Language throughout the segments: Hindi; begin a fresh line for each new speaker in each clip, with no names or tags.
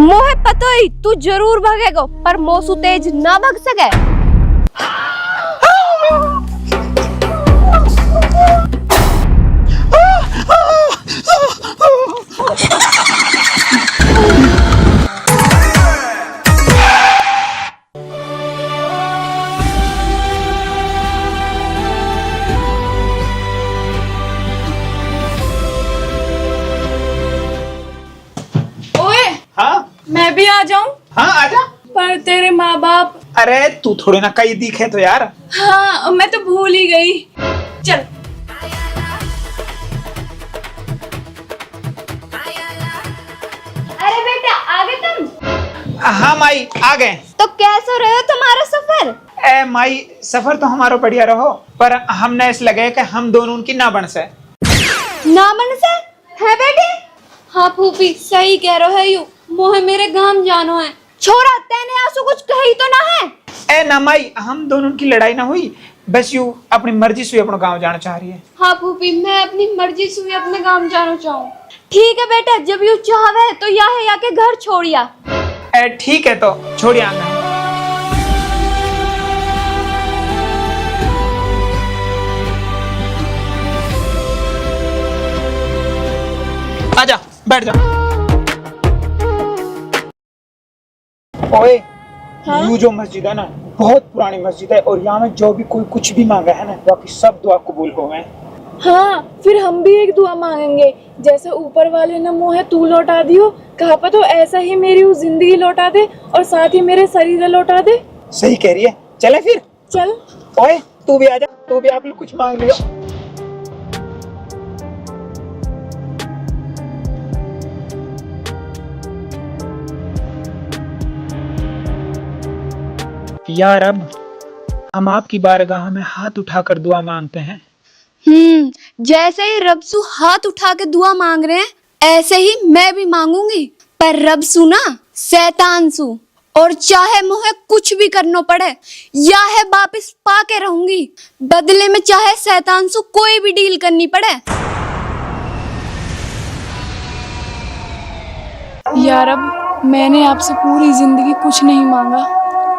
मोहे पतो ही तू जरूर भागेगो, पर मोसू तेज ना भाग सके।
मैं भी आ जाऊं?
हाँ आजा।
पर तेरे माँ बाप।
अरे तू थोड़े ना कई दिखे तो यार।
हाँ मैं तो भूल ही गई। चल।
अरे बेटा आ गए तुम?
हाँ माई आ गए।
तो कैसे रहे तुम्हारा सफर?
ए माई सफर तो हमारा बढ़िया रहो, पर हमने इस लगे कि हम दोनों उनकी ना बन से।
ना मन से है बेटे? हाँ फूफी सही कह रहे हो यू, मोहे मेरे गांव जानो है। छोरा तेने आंसू कुछ कही तो ना है?
ए ना माई, हम दोनों की लड़ाई ना हुई, बस यू अपनी मर्जी से अपना गांव जाना चाह रही है।
हाँ फूफी मैं अपनी मर्जी से अपने गांव जाना चाहूँ। ठीक है बेटा, जब यू चाहे तो यहाँ आके घर छोड़िया।
ए ठीक है तो छोड़िए आना। आजा बैठ जा। ओए
हाँ?
यू जो मस्जिद है ना बहुत पुरानी मस्जिद है, और यहाँ में जो भी कोई कुछ भी मांगा है ना बाकी सब दुआ कबूल हो गए।
हाँ फिर हम भी एक दुआ मांगेंगे, जैसे ऊपर वाले ने मोहे तू लौटा दियो, कहा पर तो ऐसा ही मेरी वो जिंदगी लौटा दे और साथ ही मेरे शरीर लौटा दे।
सही कह रही है, चले फिर।
चल।
ओए तू भी आजा, तू भी आप लोग कुछ मांग लियो। यार अब हम आपकी बारगाह में हाथ उठाकर दुआ मांगते हैं।
जैसे ही रब्सू हाथ उठा के दुआ मांग रहे हैं ऐसे ही मैं भी मांगूंगी, पर रब्सू ना शैतान सू, और चाहे मुझे कुछ भी करना पड़े या है वापस पाके रहूंगी, बदले में चाहे शैतान सू कोई भी डील करनी पड़े।
यार अब मैंने आपसे पूरी जिंदगी कुछ नहीं मांगा,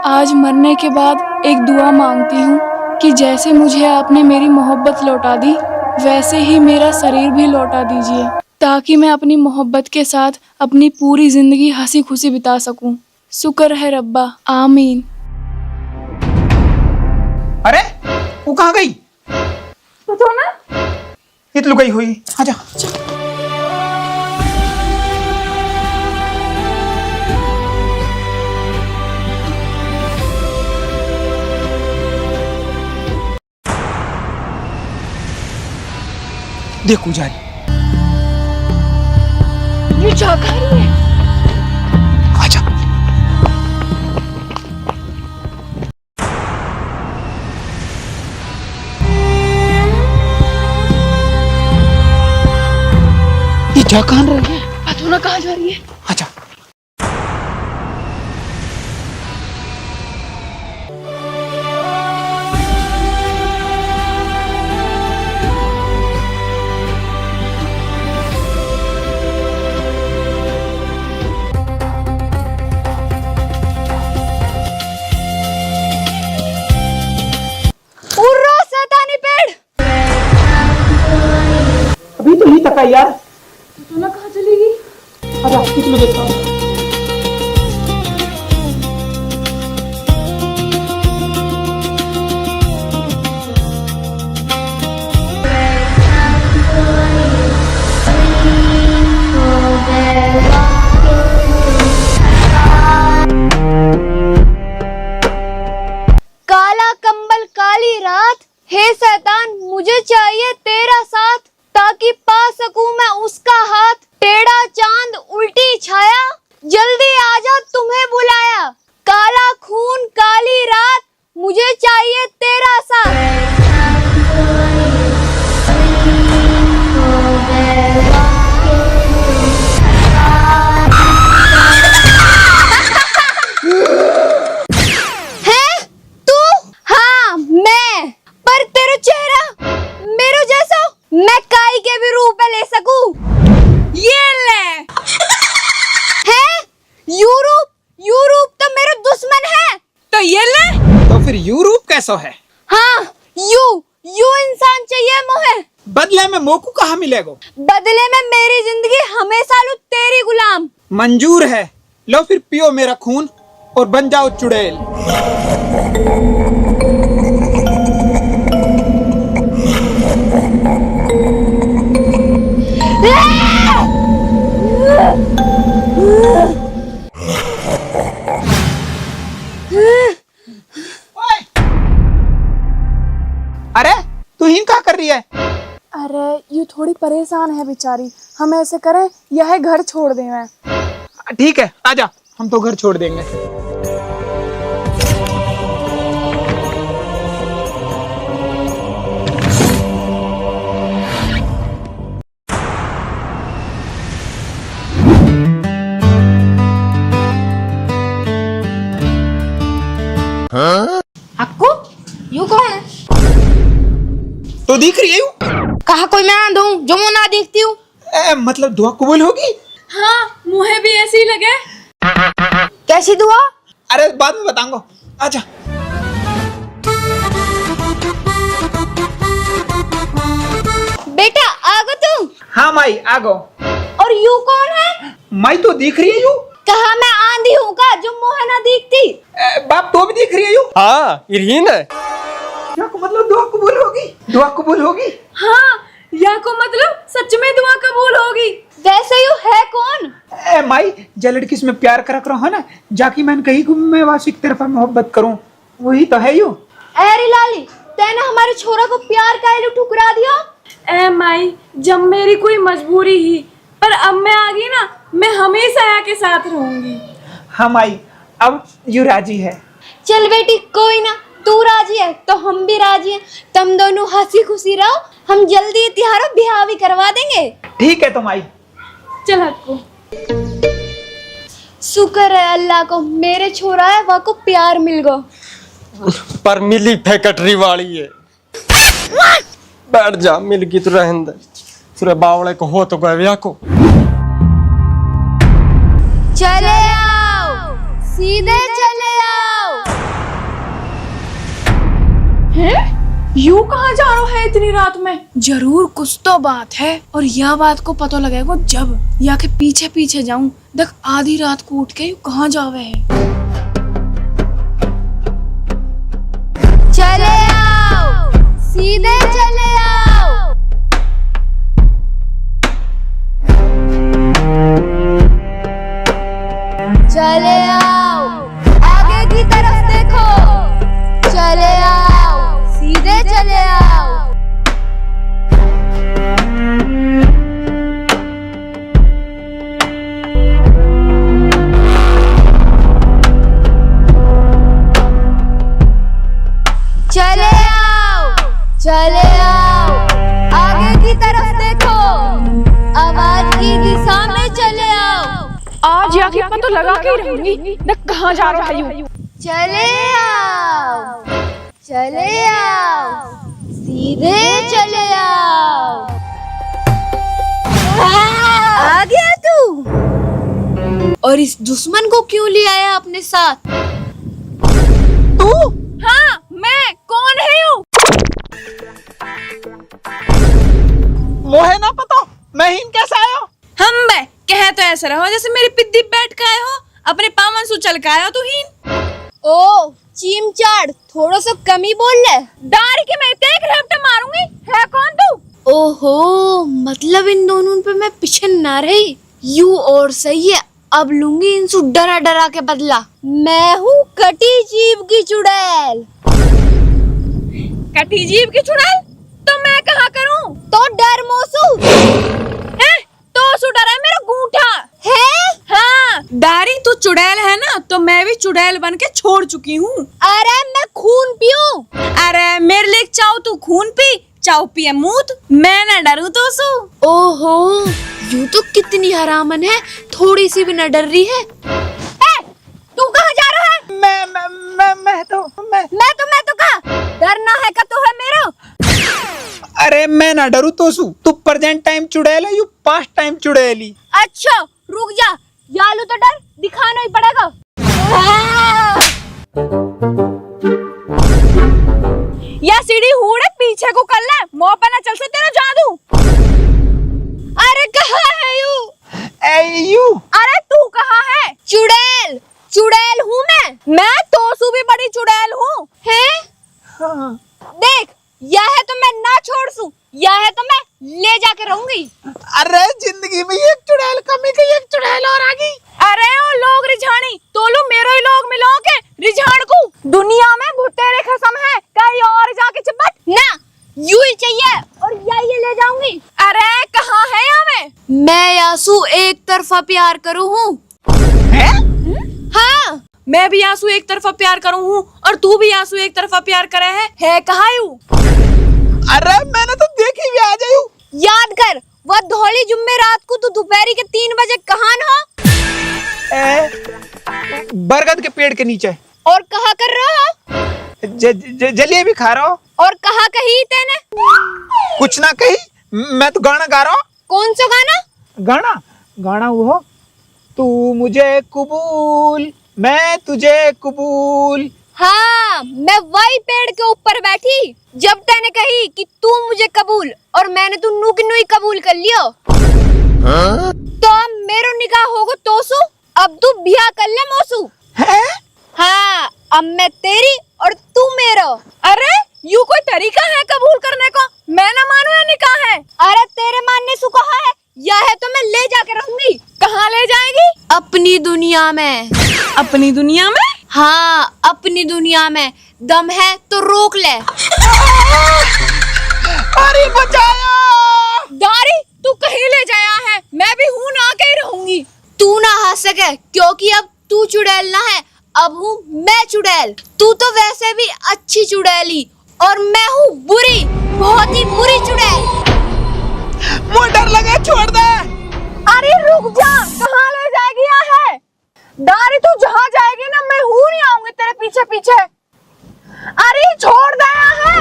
आज मरने के बाद एक दुआ मांगती हूँ कि जैसे मुझे आपने मेरी मोहब्बत लौटा दी वैसे ही मेरा शरीर भी लौटा दीजिए, ताकि मैं अपनी मोहब्बत के साथ अपनी पूरी जिंदगी हंसी खुशी बिता सकूं। शुक्र है रब्बा, आमीन।
अरे वो कहाँ गई?
तो ना
इतलू गई हुई। आजा। देखो जा रही।
ये क्या कर रही है?
आजा। ये क्या कहाँ रही है?
पता ना कहाँ जा रही है।
आजा।
उर्रो शैतानी पेड़।
अभी तो नहीं तका यार।
पता ना कहाँ चली गई।
आजा इतलू देखता हूँ।
काला कंबल काली रात, हे शैतान मुझे चाहिए तेरा साथ, ताकि पा सकूं मैं उसका हाथ। टेढ़ा चांद उल्टी छाया, जल्दी आजा तुम्हें बुलाया। काला खून काली रात, मुझे चाहिए तेरा साथ। मैं काई के भी रूप में ले सकूं?
ये ले।
है
ऐसा है।
हाँ, यू इंसान चाहिए मोहे।
बदले में मोकू कहाँ मिलेगा?
बदले में मेरी जिंदगी हमेशा लू तेरी गुलाम।
मंजूर है, लो फिर पियो मेरा खून और बन जाओ चुड़ैल। अरे तू ही क्या कर रही है?
अरे यू थोड़ी परेशान है बेचारी, हम ऐसे करें यह घर छोड़ दें। मैं
ठीक है, आजा, हम तो घर छोड़ देंगे।
अक्कू, यू कौन है?
तो दिख रही है यू?
कहा कोई मैं आंधा हूँ जो मुँह ना देखती हूँ?
मतलब दुआ कबूल होगी?
हाँ, मुझे भी ऐसे ही लगे।
कैसी दुआ?
अरे बाद में बताऊंगा, आजा।
बेटा आगो तू।
हाँ माई आगो।
और यू कौन है?
माई तो दिख रही है यू।
कहा मैं आंधी हूँ का जो मुँह ना दिखती?
बाप तो भी दिख रही है यू।
हाँ, इरहीन है।
क्या को मतलब दुआ कबूल होगी? दुआ कबूल होगी?
हाँ, या को मतलब सच में दुआ कबूल होगी।
वैसे यू है कौन?
माई जो लड़की से मैं प्यार कर रहा हूँ ना, जाकी मैंने कही कि मैं वासिक तरफा मोहब्बत करूँ, वही तो है यू।
अरे लाली, तैने हमारे छोरा को प्यार का इल्लू ठुकरा दिया।
ए माई, जब मेरी कोई मजबूरी ही, पर अब मैं आ गई ना, मैं हमेशा यहाँ के साथ रहूंगी।
हाँ माई, अब यू राजी है।
चल बेटी कोई ना, तू राजी है तो हम भी राजी हैं। तुम दोनों हंसी खुशी रहो, हम जल्दी तिहारों ब्याह भी करवा देंगे।
ठीक है तो माई।
चल हक्कू।
शुक्र है अल्लाह को, मेरे छोरा है वह को प्यार मिल गो।
पर मिली फैक्ट्री वाली है। बैठ जा, मिल गई तो रहन दे। तेरे बावड़े को हो तो गया को।
चले आओ, सीधे चले आओ।
हैं? यू कहाँ जा रहा है इतनी रात में? जरूर कुछ तो बात है, और यह बात को पता लगेगा जब या के पीछे पीछे जाऊं। देख आधी रात को उठ के यू कहाँ जावे है?
चले आओ, सीधे चले आओ। चले आओ, आगे की तरफ देखो। चले आओ, सीधे चले आओ। चले आओ, चले आओ, आगे की तरफ देखो। आवाज की दिशा में चले आओ।
आज या के पता लगा के ही रहूंगी न कहाँ जा रहा है यू।
चले आओ, चले आओ, सीधे चले आओ। आ गया तू? और इस दुश्मन को क्यों ले आया अपने साथ?
तू?
हाँ, मैं कौन है यू?
मोहे ना पता, मैं ही कैसे आया?
हम बे कहे तो ऐसा रहो जैसे मेरी पिद्दी बैठ के आए हो, अपने पावन सु चल के आए हो तू ही।
ओ चीमचाड़, थोड़ा सा कमी बोल ले।
दाढ़ी के मैं तेरे रपटे मारूंगी। है कौन तू?
ओहो, मतलब इन दोनों पे मैं पीछे ना रही। यू और सही है, अब लूंगी इनसे डरा डरा के बदला। मैं हूँ कटी जीभ की चुड़ैल।
कटी जीभ की चुड़ैल? तो मैं कहाँ करूँ?
तो डर मोसू
है? तो सु डरा मेरा गूंठा
है।
हाँ, दारी तू चुड़ैल है ना, तो मैं भी चुड़ैल बन के छोड़ चुकी हूँ।
अरे मैं खून पीऊं?
अरे मेरे लिए चाहो तू खून पी, चाहो पिए मूत, मैं न डरूं तो सु।
ओहो, यू तो कितनी हरामन है, थोड़ी सी भी न डर रही है। तू कहाँ जा रहा है?
मैं
तो कहा डरना है का तो है मेरा।
अरे मैं ना डरू तो सु, तू प्रेजेंट टाइम चुड़ैल है, यू पास्ट टाइम चुड़ैली।
अच्छा रुक जा, यालू तो डर दिखाना ही पड़ेगा।
या सीढ़ी हूड़े पीछे को कर ले, मुंह पे ना चल से तेरा जादू।
अरे कहाँ है यू?
यू
अरे तू कहाँ है?
चुड़ैल, चुड़ैल हूँ मैं
तोसू भी बड़ी चुड़ैल हूँ।
है।
हाँ।
देख, या है तो मैं ना छोड़ सूं, या है तो मैं ले जाके रहूंगी।
अरे जिंदगी में एक चुड़ैल कमी गई, एक चुड़ैल और आ गई।
अरे ओ लोग रिझानी तोलू मेरो ही लोग मिलो के रिझान को दुनिया में भुतेरे खसम है, कहीं और जाके चिपट
ना, यू ही चाहिए और या ये ले जाऊंगी।
अरे कहाँ है यहाँ
मैं यासू एक तरफा प्यार करूँ हूँ। हाँ,
मैं भी आंसू एक तरफा प्यार करूँ हूँ और तू भी आंसू एक तरफा प्यार करे है कहाँ यू?
अरे मैंने तो देखी भी आ जायू।
याद कर, वो धौली जुम्मे रात को तू दोपहरी के 3 बजे कहाँ हो?
बरगद के पेड़ के नीचे।
और कहा कर रहा हो?
जलेबी खा रहा हो।
और कहा कही तेने?
कुछ ना कही, मैं तो गाना गा रहा हूँ।
कौन सा गाना?
गाना गाना वो, तू मुझे कबूल मैं तुझे कबूल।
हाँ, मैं वही पेड़ के ऊपर बैठी जब तैने कही कि तू मुझे कबूल, और मैंने तू नू की नूई कबूल कर लियो। तो अब मेरो निकाह होगो तोसू, अब तू ब्याह कर ले मोसू।
है?
हाँ, अब मैं तेरी और तू मेरो।
अरे यू कोई तरीका है कबूल करने को? मैं ना मानू या निकाह है?
अरे तेरे मानने से कहा है, या है तो मैं ले जाके रहूंगी।
कहाँ ले जाएगी?
अपनी दुनिया में।
अपनी दुनिया में?
हाँ, अपनी दुनिया में। दम है तो रोक ले।
अरे बचाया।
दारी तू कहीं ले जाया है, मैं भी हूँ ना के ही रहूंगी।
तू ना हंस सके क्योंकि अब तू चुड़ैल ना है, अब हूँ मैं चुड़ैल। तू तो वैसे भी अच्छी चुड़ैली और मैं हूँ बुरी, बहुत ही बुरी चुड़ैल।
मुझे डर लगे, छोड़ दे।
अरे रुक जा, कहाँ ले जाएगी यहाँ है? दारी तू जहाँ जाएगी ना, मैं हूँ नहीं आऊंगी तेरे पीछे पीछे। अरे छोड़ दे यहाँ है।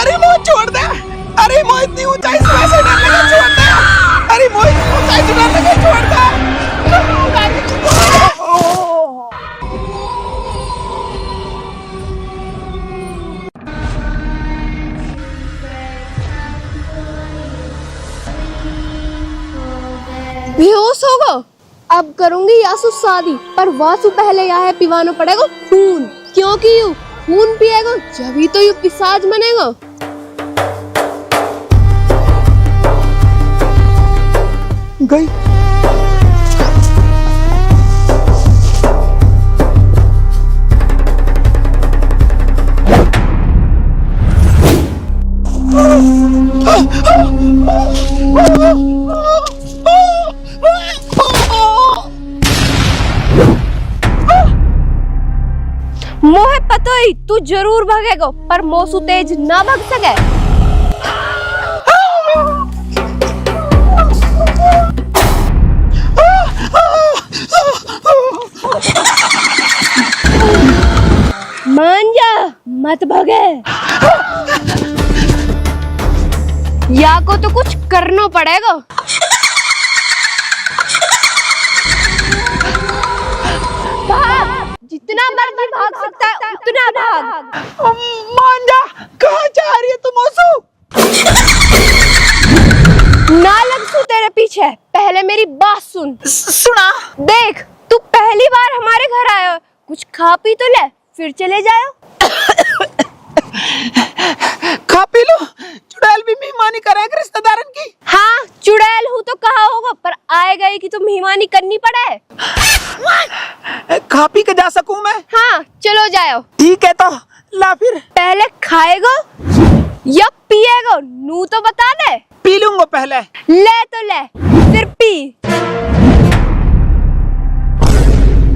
अरे मुझे छोड़ दे। अरे मुझे इतनी ऊंचाई से वैसे डर लगे, छोड़ दे। अरे मुझे इतनी ऊंचाई से डर लगे, छोड़ दे।
बेहोश होगा। अब करूंगी यासु शादी, पर वासु पहले यहाँ है पिवानो पड़ेगा खून, क्योंकि यू खून पिएगा जब तो यू पिशाच बनेगा।
गई।
मोहे पतो ही तू जरूर भागेगा, पर मोसू तेज ना भाग सके। मान जा, मत भागे। या को तो कुछ करना पड़ेगा। भाग, जितना मर्जी भाग सकता है उतना भाग।
मान जा। कहाँ जा रही है तुम ओसू?
ना लग सू तेरे पीछे, पहले मेरी बात सुन।
सुना।
देख, तू पहली बार हमारे घर आया, कुछ खा पी तो ले, फिर चले जाओ।
खा पी लो। चुड़ैल भी मेहमानी करेगा रिश्तेदारन की।
हाँ, चुड़ैल हूँ तो कहा होगा, पर आए गए की तो मेहमानी करनी पड़े।
खा पी के जा सकूं मैं?
हाँ, चलो जाओ।
ठीक है, तो ला फिर।
पहले खाएगा या पिएगा, नू तो बता दे।
पी लूंगा पहले।
ले तो ले, फिर पी।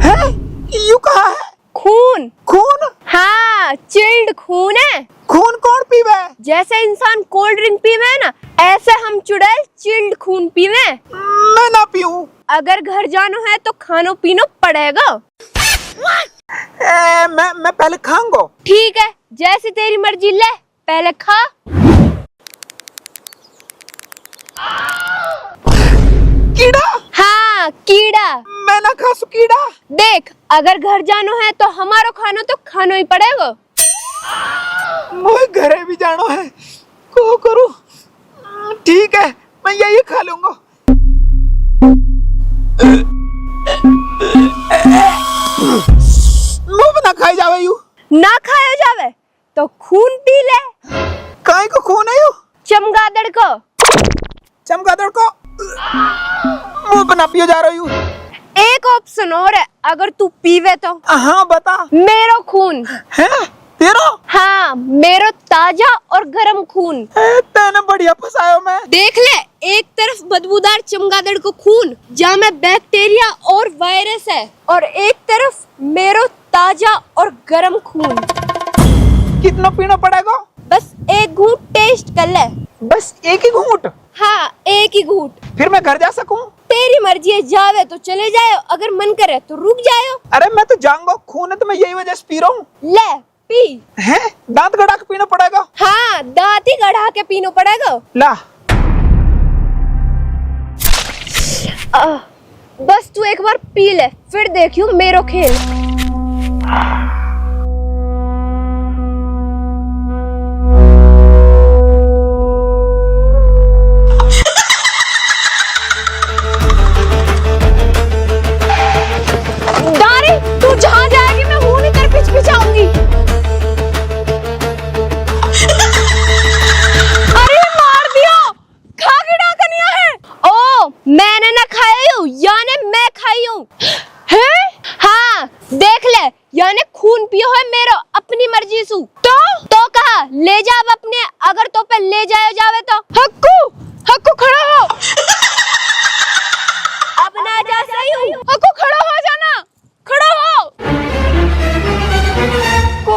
है? यू कहा है?
खून।
खून?
हाँ, चिल्ड खून है।
खून कौन पीवे?
जैसे इंसान कोल्ड ड्रिंक पीवे है ना, ऐसे हम चुड़ैल चिल्ड खून पीवे।
मैं ना पीऊं।
अगर घर जानो है तो खानो पीनो पड़ेगा।
मैं पहले खाऊंगा।
ठीक है, जैसी तेरी मर्जी, ले पहले खा।
कीड़ा?
हाँ, कीड़ा।
मैं ना खा सू कीड़ा।
देख, अगर घर जानो है तो हमारो खानो तो खानो ही पड़ेगा।
मुझे घरे भी जाना है, को करूं? ठीक है, मैं यही खा लूंगा। मुंह ना खाई जावे यू।
ना खाया जावे तो खून पी ले।
काहे को खून है यू?
चमगादड़ को।
चमगादड़ को मुंह बना पियो जा रही हूँ।
एक ऑप्शन और है, अगर तू पीवे तो।
हाँ बता।
मेरो खून
है तेरा?
हाँ, मेरो ताजा और गरम खून।
तेने बढ़िया फंसायो मैं।
देख ले, एक तरफ बदबूदार चमगादड़ को खून जहाँ में बैक्टीरिया और वायरस है, और एक तरफ मेरो ताजा और गरम खून।
कितना पीना पड़ेगा?
बस एक घूंट टेस्ट कर ले।
बस एक ही घूंट?
हाँ, एक ही घूंट।
फिर मैं घर जा सकूं?
तेरी मर्जी है, जावे तो चले जाओ, अगर मन करे तो रुक जाओ।
अरे मैं तो जाऊंगा, खून है तो मैं यही वजह से पी रहा हूँ।
ले पी।
है? दांत गड़ा के पीना पड़ेगा?
हाँ, दांत ही गढ़ा के पीना पड़ेगा।
ला।
बस तू एक बार पी ले, फिर देखियो मेरो खेल। दारी, तू जहाँ जाएगी मैं हूँ नहीं तेरे पीछे पीछे आऊंगी। अरे मार दिया, खा के डाकनिया है। ओ, मैंने ना खाई हूँ, यानी मैं खाई हूँ। हैं? हाँ, देख ले, यानी खून पियो है मेरो अपनी मर्जी सु। तो कहा ले जा अब अपने, अगर तो पे ले जाए जावे तो। हक्कू खड़ा हो। अब ना जा सही हूँ। हक्कू खड़ा हो जाना, खड़ा हो।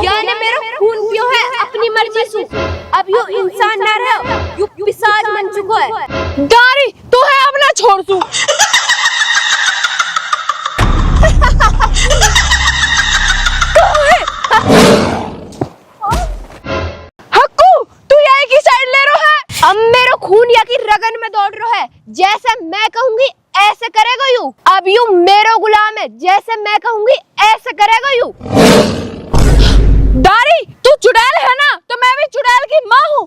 यानी मेरो खून पियो है अपनी मर्जी सु। अब यो इंसान ना रहो, यो पिशाच बन चुको है। दारी, तू है अब ना छोड़ सू। हक्कू, तू यही की साइड ले रहा है। अब मेरो खून या की रगन में दौड़ रहा है। जैसे मैं कहूंगी ऐसे करेगा यू। अब यू मेरो गुलाम है, जैसे मैं कहूंगी ऐसे करेगा यू। दारी, तू चुड़ैल है ना, तो मैं भी चुड़ैल की माँ हूँ।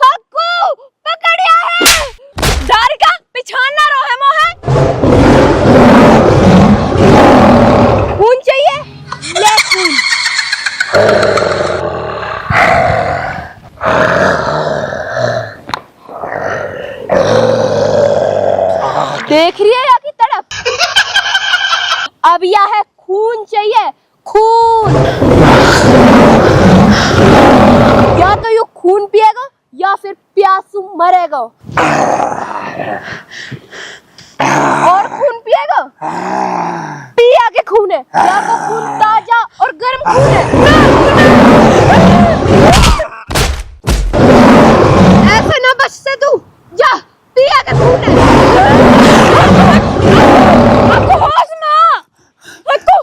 हक्कू, पकड़िया है। दारी का पिछान ना रोहे मोहे। खून चाहिए? ले खून। देख रही है या की तरफ? अब यह है खून चाहिए, खून। या तो यू खून पिएगा या फिर प्यासू मरेगा। और खून पिएगा? पिया के खून है, या तो खून ताजा और गर्म खून है। ऐसे ना बच से तू, जा पिया के खून है। आपको होश ना, आपको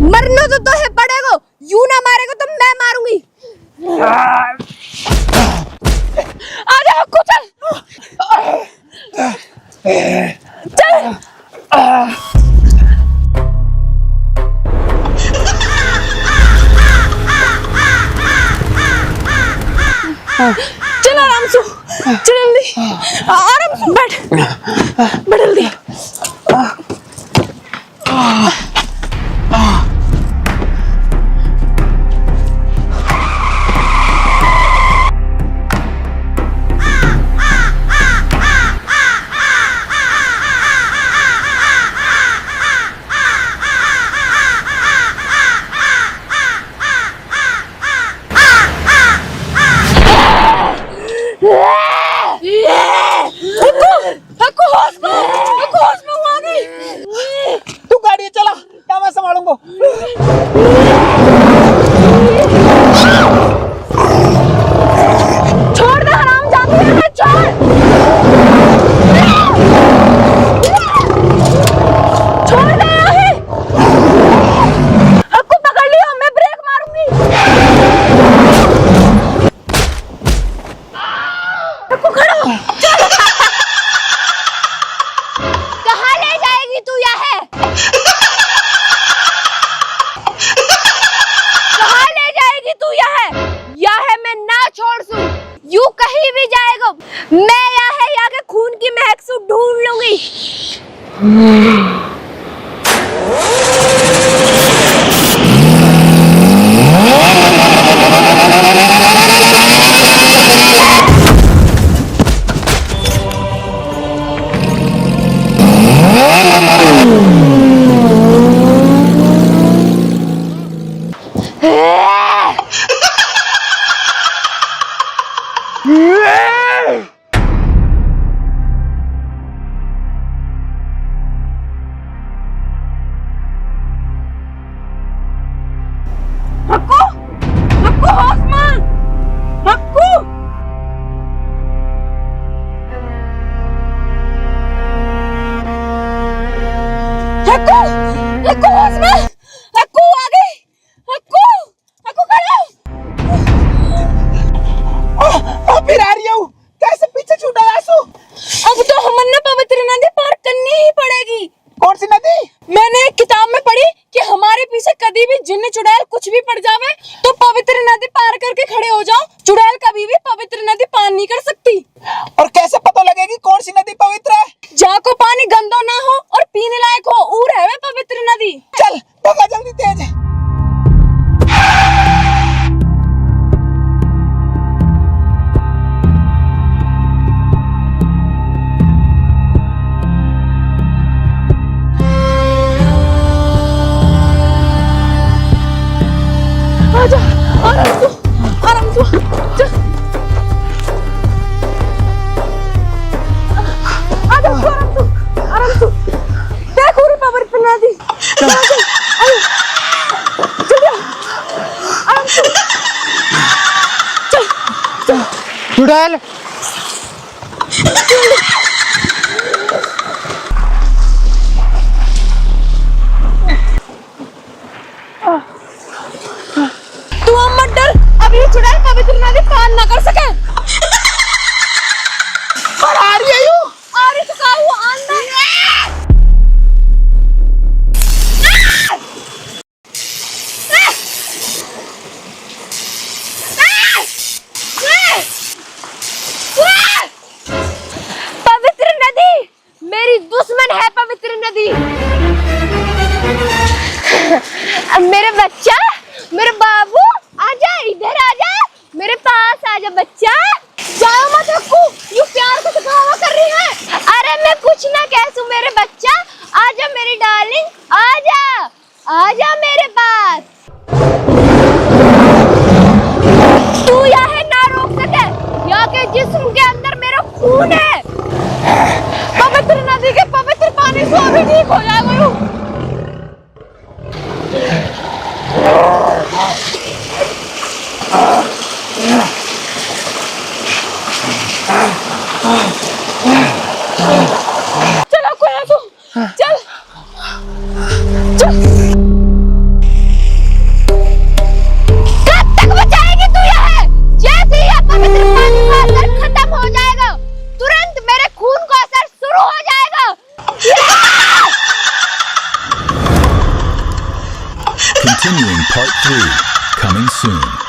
मरना तो है पड़ेगा। यू ना मारेगा तो मैं मारूंगी। आजा हक्कू, चल चल। चल आराम से, चल जल्दी, आराम से बैठ जल्दी।
तू गाड़ी चला।
जाएगी तू या है मैं ना छोड़ सू, यू कहीं भी जाएगा मैं या के खून की महक से ढूंढ लूंगी। हक्कू, हक्कू होश में, हक्कू। हक्कू, हक्कू होश में, हक्कू आ गई, हक्कू, हक्कू खड़े।
ओ फिर आ रही हूँ, कैसे पीछे छूटा आंसू?
अब तो हमने पवित्र नदी पार करनी ही पड़ेगी।
कौन सी नदी?
मैंने एक किताब में पढ़ी कि हमारे पीछे कभी भी जिन्न चुड़ैल कुछ भी पड़ जावे तो पवित्र नदी पार करके खड़े हो जाओ। चुड़ैल कभी भी पवित्र नदी पार नहीं कर सकती।
और कैसे पता लगेगी कौन सी नदी पवित्र है?
जहाँ को पानी गंदा ना हो और पीने लायक हो, ऊ है वे पवित्र नदी।
चल भगा जल्दी तेज।
आजा, आराम से, आराम से, चल। आजा, आराम से, देखो रे पवित्र नदी।
चुड़ैल
तू अब मत डर, अब ये चुड़ैल पवित्र नदी पार न कर सके।
और आ रही है यूं?
आ रही तो का हुआ अंदर। पवित्र नदी मेरी दुश्मन है, पवित्र नदी। मेरे बच्चा, मेरे बाबू, आजा इधर आजा, मेरे पास आजा बच्चा। जाओ मत रखू, यू प्यार का दिखावा कर रही है। अरे मैं कुछ ना कहूँ मेरे बच्चा, आजा मेरी डार्लिंग, आजा, आजा मेरे पास। तू यहाँ ना रोक सके, यहाँ के जिस्म के अंदर मेरा खून है। पवित्र नदी के पवित्र पानी से अभी ठीक हो जाएगा यू। चलो कोई आंसू, चल चल। कब तक बचाएगी तू यह? जैसे ही पवित्र पानी का असर खत्म हो जाएगा तुरंत मेरे खून का असर शुरू हो जाएगा।
Continuing part 3, coming soon.